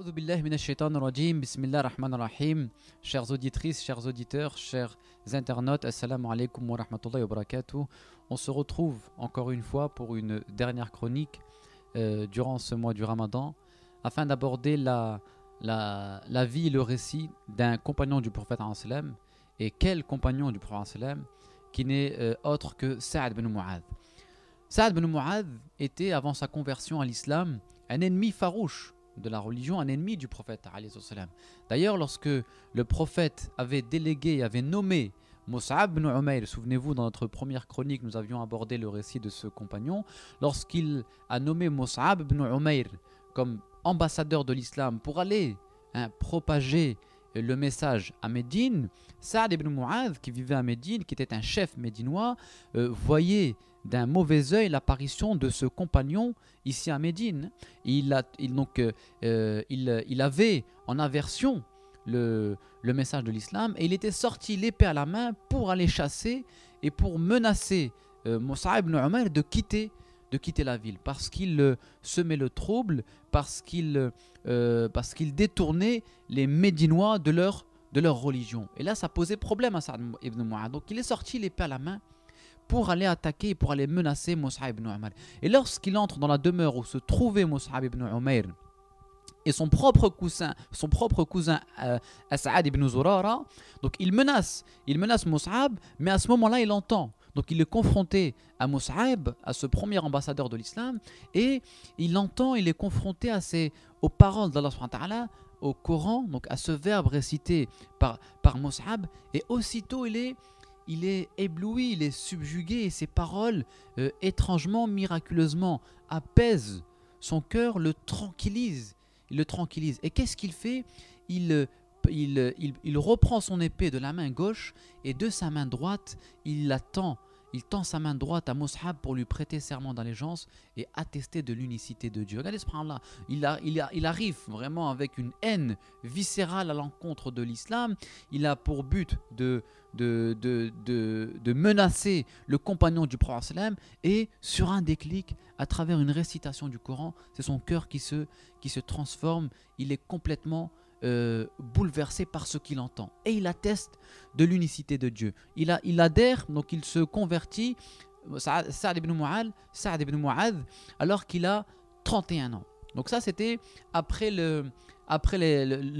A'udhu billahi minash shaitanir rajim. Bismillah ar-Rahman ar-Rahim. Chères auditrices, chers auditeurs, chers internautes, assalamu alaikum wa rahmatullahi wa barakatuh. On se retrouve encore une fois pour une dernière chronique durant ce mois du Ramadan afin d'aborder la vie et le récit d'un compagnon du prophète ﷺ. Et quel compagnon du prophète ﷺ qui n'est autre que Sa'd ibn Mu'adh. Sa'd ibn Mu'adh était, avant sa conversion à l'islam, un ennemi farouche de la religion, un ennemi du prophète. D'ailleurs, lorsque le prophète avait délégué, avait nommé Mus'ab ibn Umayr, souvenez-vous, dans notre première chronique, nous avions abordé le récit de ce compagnon, lorsqu'il a nommé Mus'ab ibn Umayr comme ambassadeur de l'islam pour aller propager le message à Médine, Sa'd ibn Mu'adh, qui vivait à Médine, qui était un chef médinois, voyait d'un mauvais œil l'apparition de ce compagnon ici à Médine. Il avait en aversion le message de l'islam et il était sorti l'épée à la main pour aller chasser et pour menacer Mus'ab ibn Umayr de quitter la ville parce qu'il semait le trouble, parce qu'il détournait les Médinois de leur religion. Et là, ça posait problème à Sa'd ibn Mu'adh. Donc il est sorti l'épée à la main pour aller attaquer, pour aller menacer Mus'ab ibn Umayr. Et lorsqu'il entre dans la demeure où se trouvait Mus'ab ibn Umayr et son propre cousin As'ad ibn Zurara, donc il menace Mus'ab, mais à ce moment-là il entend. Donc il est confronté à Mus'ab, à ce premier ambassadeur de l'islam, et il est confronté aux paroles d'Allah subhanahu wa ta'ala, au Coran, donc à ce verbe récité par Mus'ab, et aussitôt il est ébloui, il est subjugué, et ces paroles, étrangement, miraculeusement, apaisent son cœur, le tranquillisent. Et qu'est-ce qu'il fait ? Il reprend son épée de la main gauche, et de sa main droite, il tend sa main droite à Mus'ab pour lui prêter serment d'allégeance et attester de l'unicité de Dieu. Regardez, subhanallah, il arrive vraiment avec une haine viscérale à l'encontre de l'islam. Il a pour but de menacer le compagnon du prophète sallam, et sur un déclic, à travers une récitation du Coran, c'est son cœur qui se transforme. Il est complètement bouleversé par ce qu'il entend et il atteste de l'unicité de Dieu. Il adhère, donc il se convertit, Sa'd ibn Mu'adh, alors qu'il a 31 ans. Donc ça, c'était après le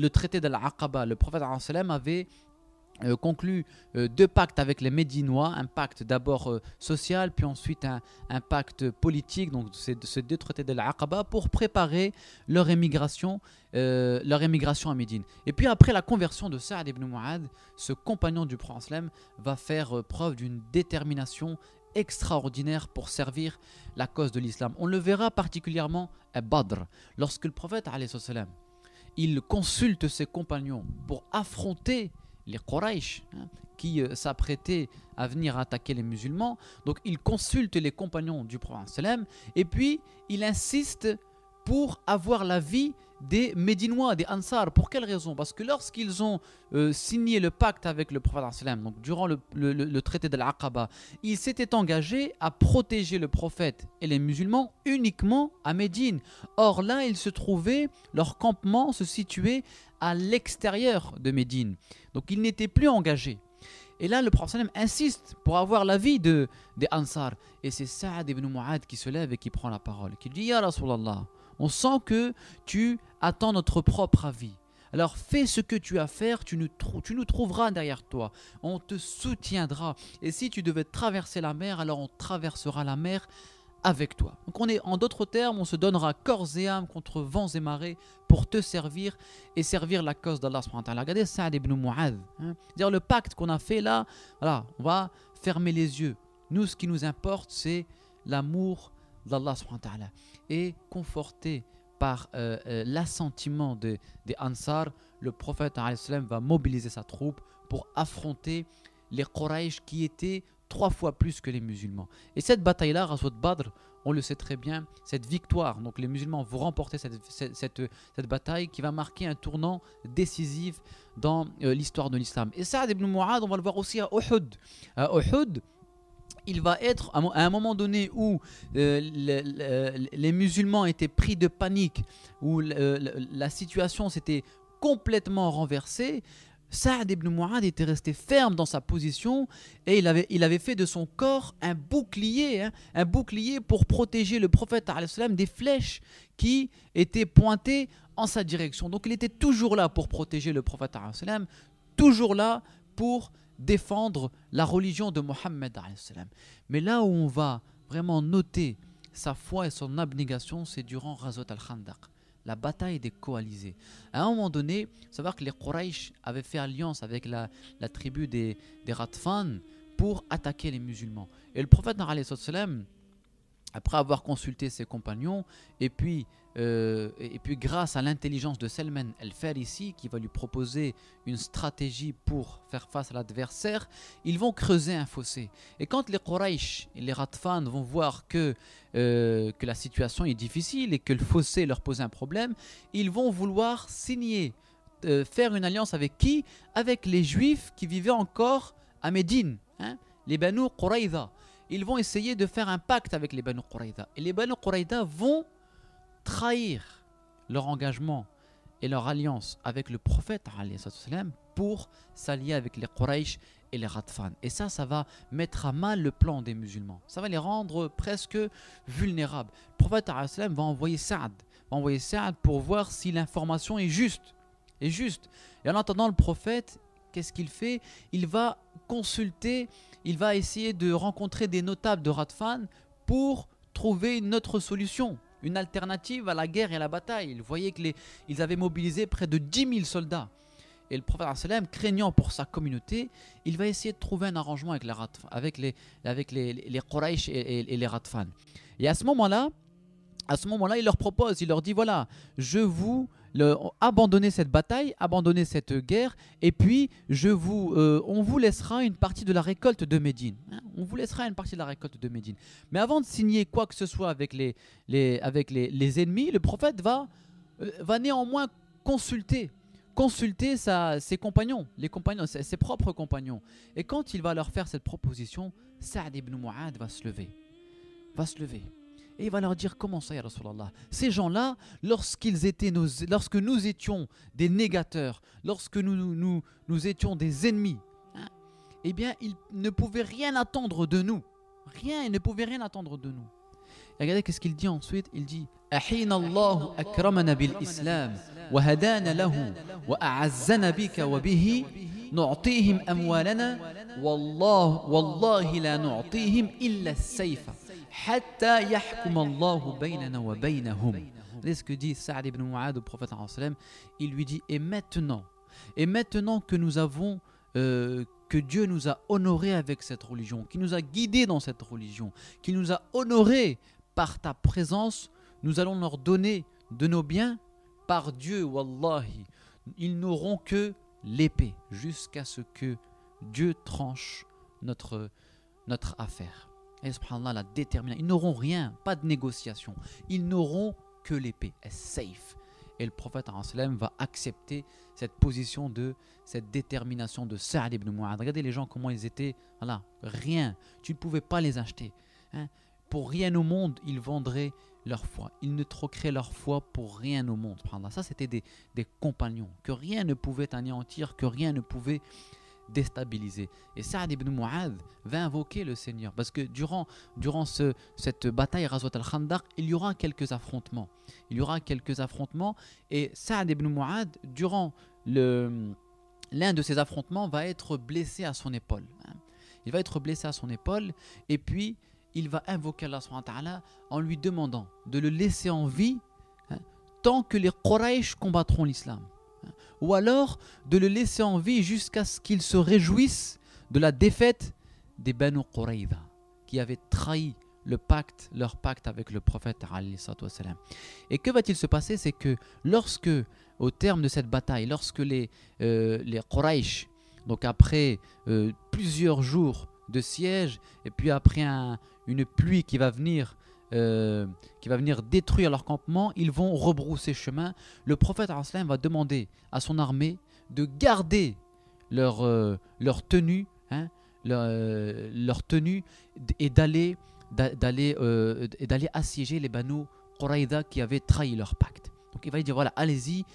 traité de l'Aqaba. Le prophète avait conclu deux pactes avec les Médinois, un pacte d'abord social, puis ensuite un pacte politique, donc c'est ce deux traités de l'Aqaba pour préparer leur émigration à Médine. Et puis après la conversion de Sa'd ibn Mu'adh, ce compagnon du prophète va faire preuve d'une détermination extraordinaire pour servir la cause de l'islam. On le verra particulièrement à Badr, lorsque le prophète il consulte ses compagnons pour affronter les Quraysh qui s'apprêtaient à venir attaquer les musulmans. Donc il consulte les compagnons du prophète et puis il insiste pour avoir l'avis des Médinois, des Ansar. Pour quelle raison ? Parce que lorsqu'ils ont signé le pacte avec le prophète, donc durant le traité de l'Aqaba, ils s'étaient engagés à protéger le prophète et les musulmans uniquement à Médine. Or là, leur campement se situait à l'extérieur de Médine. Donc ils n'étaient plus engagés. Et là, le prophète insiste pour avoir l'avis des Ansar. Et c'est Sa'd ibn Mu'adh qui se lève et qui prend la parole, qui dit « Ya Rasulallah, on sent que tu attends notre propre avis. Alors fais ce que tu as à faire, tu nous trouveras derrière toi. On te soutiendra. Et si tu devais traverser la mer, alors on traversera la mer avec toi. » Donc en d'autres termes, on se donnera corps et âme contre vents et marées pour te servir et servir la cause d'Allah subhanahu wa ta'ala. Regardez Sa'd ibn Mu'adh. C'est-à-dire le pacte qu'on a fait là, voilà, on va fermer les yeux. Nous, ce qui nous importe, c'est l'amour d'Allah subhanahu wa ta'ala. Et conforté par l'assentiment des Ansar, le prophète va mobiliser sa troupe pour affronter les Quraysh qui étaient 3 fois plus que les musulmans. Et cette bataille-là, Ghazwat Badr, on le sait très bien, cette victoire, donc les musulmans vont remporter cette bataille qui va marquer un tournant décisif dans l'histoire de l'islam. Et Sa'd ibn Mu'adh, on va le voir aussi à Uhud. À Uhud, il va être à un moment donné où les musulmans étaient pris de panique, où la situation s'était complètement renversée. Saad ibn Mu'adh était resté ferme dans sa position et il avait fait de son corps un bouclier pour protéger le prophète alayhi salam des flèches qui étaient pointées en sa direction. Donc il était toujours là pour protéger le prophète alayhi salam, toujours là pour défendre la religion de Mohammed alayhi salam. Mais là où on va vraiment noter sa foi et son abnégation, c'est durant Ghazwat al-Khandaq, la bataille des coalisés. À un moment donné, savoir que les Quraysh avaient fait alliance avec la tribu des Ghatfan pour attaquer les musulmans. Et le prophète alayhi salam, après avoir consulté ses compagnons, et puis grâce à l'intelligence de Salman el-Farisi qui va lui proposer une stratégie pour faire face à l'adversaire, ils vont creuser un fossé. Et quand les Quraysh et les Ghatfan vont voir que la situation est difficile et que le fossé leur pose un problème, ils vont vouloir signer, faire une alliance avec qui? Avec les Juifs qui vivaient encore à Médine, les Banu Quraïda. Ils vont essayer de faire un pacte avec les Banu Quraïda. Et les Banu Quraïda vont trahir leur engagement et leur alliance avec le prophète pour s'allier avec les Quraysh et les Ghatfan. Et ça va mettre à mal le plan des musulmans. Ça va les rendre presque vulnérables. Le prophète va envoyer Saad pour voir si l'information est juste. Et en attendant, le prophète, qu'est-ce qu'il fait? Il va consulter, il va essayer de rencontrer des notables de Ghatfan pour trouver une autre solution, une alternative à la guerre et à la bataille. Il voyait qu'ils avaient mobilisé près de 10 000 soldats. Et le prophète, craignant pour sa communauté, il va essayer de trouver un arrangement avec les Quraysh et les Ghatfan. Et à ce moment-là, il leur propose, il leur dit voilà, abandonnez cette bataille, abandonnez cette guerre, et puis on vous laissera une partie de la récolte de Médine. On vous laissera une partie de la récolte de Médine. Mais avant de signer quoi que ce soit avec les ennemis, le prophète va néanmoins consulter ses compagnons, ses propres compagnons. Et quand il va leur faire cette proposition, Saad ibn Mu'adh va se lever. Et il va leur dire comment ça, ya Rasulallah. Ces gens-là, lorsque nous étions des négateurs, lorsque nous étions des ennemis, eh bien, ils ne pouvaient rien attendre de nous. Ils ne pouvaient rien attendre de nous. Et regardez qu'est-ce qu'il dit ensuite. Il dit Ahina Allahu akramana bil Islam wa hadana lahu wa a'azzana bika wa bihi nu'tihim amwalana wallahi la nu'tihim illa as-sayfa. Hatta yahkum Allahu baynana wa baynahum. C'est ce que dit Saad ibn Mu'adh au prophète sallallahu alayhi wa sallam. Il lui dit et maintenant que nous avons que Dieu nous a honorés avec cette religion, qui nous a guidés dans cette religion, qui nous a honorés par ta présence, nous allons leur donner de nos biens. Par Dieu, wallahi, ils n'auront que l'épée jusqu'à ce que Dieu tranche notre affaire. Et subhanallah, la détermination. Ils n'auront rien, pas de négociation. Ils n'auront que l'épée. Safe. Et le prophète va accepter cette position cette détermination de Saad ibn Mu'adh. Regardez les gens comment ils étaient. Voilà, rien. Tu ne pouvais pas les acheter. Pour rien au monde, ils vendraient leur foi. Ils ne troqueraient leur foi pour rien au monde. Ça, c'était des compagnons que rien ne pouvait anéantir, que rien ne pouvait déstabilisé. Et Saad ibn Mu'adh va invoquer le Seigneur parce que durant cette bataille Ghazwat al-Khandaq, il y aura quelques affrontements. Et Saad ibn Mu'adh, durant l'un de ces affrontements, va être blessé à son épaule. Il va être blessé à son épaule et puis il va invoquer Allah subhanahu wa ta'ala en lui demandant de le laisser en vie tant que les Quraysh combattront l'islam. Ou alors de le laisser en vie jusqu'à ce qu'il se réjouisse de la défaite des Banu Quraïda qui avaient trahi leur pacte avec le prophète alayhi salatu wassalam. Et que va-t-il se passer? C'est que lorsque, au terme de cette bataille, lorsque les Quraysh, donc après plusieurs jours de siège et puis après une pluie qui va venir détruire leur campement, ils vont rebrousser chemin. Le prophète va demander à son armée de garder leur tenue leur tenue et d'aller assiéger les Banu Quraïda qui avaient trahi leur pacte. Donc il va dire voilà, allez-y,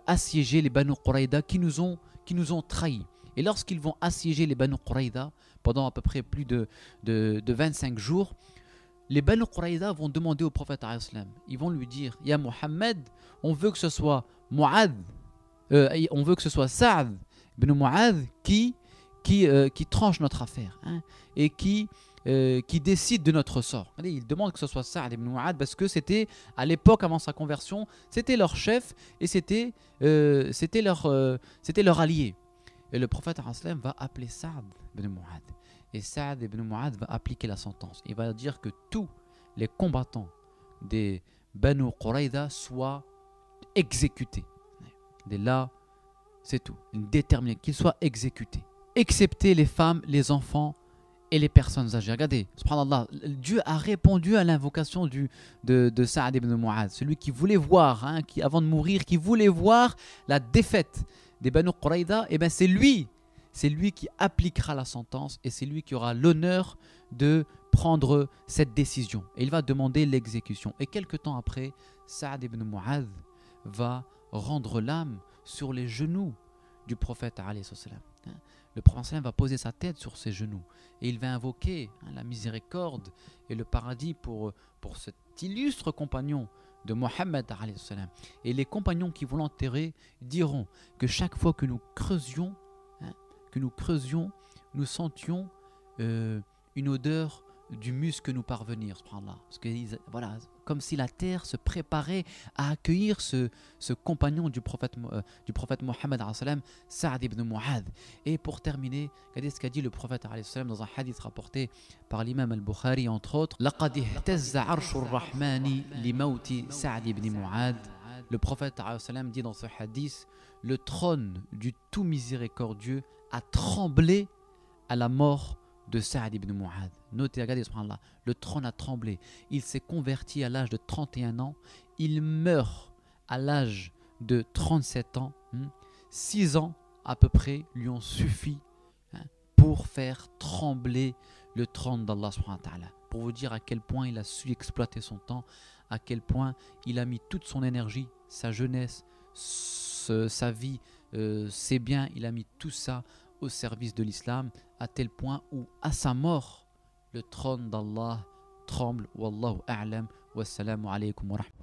assiéger les Banu Quraïda qui nous ont trahis. Et lorsqu'ils vont assiéger les Banu Quraïda pendant à peu près plus de 25 jours, les Banu Quraïda vont demander au prophète alayhi salam, ils vont lui dire Ya Muhammad, on veut que ce soit on veut que ce soit Sa'd ibn Mu'adh qui tranche notre affaire, hein, et qui décide de notre sort. Ils demandent que ce soit Sa'd ibn Mu'adh parce que c'était, à l'époque avant sa conversion, c'était leur chef et c'était leur allié. Et le prophète alayhi salam va appeler Sa'd ibn Mu'adh. Et Sa'd ibn Mu'adh va appliquer la sentence. Il va dire que tous les combattants des Banu Quraïda soient exécutés. Dès là, c'est tout. Déterminé qu'ils soient exécutés. Excepté les femmes, les enfants et les personnes âgées. Regardez, subhanallah, Dieu a répondu à l'invocation de Sa'd ibn Mu'adh. Celui qui voulait voir, hein, qui, avant de mourir, qui voulait voir la défaite des Banu Quraïda, et ben c'est lui qui appliquera la sentence et c'est lui qui aura l'honneur de prendre cette décision. Et il va demander l'exécution. Et quelque temps après, Sa'd ibn Mu'adh va rendre l'âme sur les genoux du prophète alayhi salam. Le prophète va poser sa tête sur ses genoux et il va invoquer la miséricorde et le paradis pour cet illustre compagnon de Mohammed alayhi salam. Et les compagnons qui vont l'enterrer diront que chaque fois que nous creusions, nous sentions une odeur du musc nous parvenir, subhanallah. Parce que voilà, comme si la terre se préparait à accueillir ce compagnon du prophète Mohammed alayhi salam, Sa'd ibn Mu'adh. Et pour terminer, regardez ce qu'a dit le prophète alayhi salam dans un hadith rapporté par l'imam al-Bukhari entre autres. Laqad ihtazza 'arshur rahmani li mawti Sa'd ibn Mu'adh. Le prophète alayhi salam dit dans ce hadith, le trône du tout miséricordieux a tremblé à la mort de Sa'd ibn Mu'adh. Notez, regardez, subhanallah, le trône a tremblé. Il s'est converti à l'âge de 31 ans. Il meurt à l'âge de 37 ans. 6 ans à peu près lui ont suffi pour faire trembler le trône d'Allah subhanahu wa ta'ala. Pour vous dire à quel point il a su exploiter son temps, à quel point il a mis toute son énergie, sa jeunesse, sa vie, ses biens, il a mis tout ça au service de l'islam, à tel point où à sa mort le trône d'Allah tremble. Wallahu a'lam. Wassalamu alaykum wa rahmatullahi.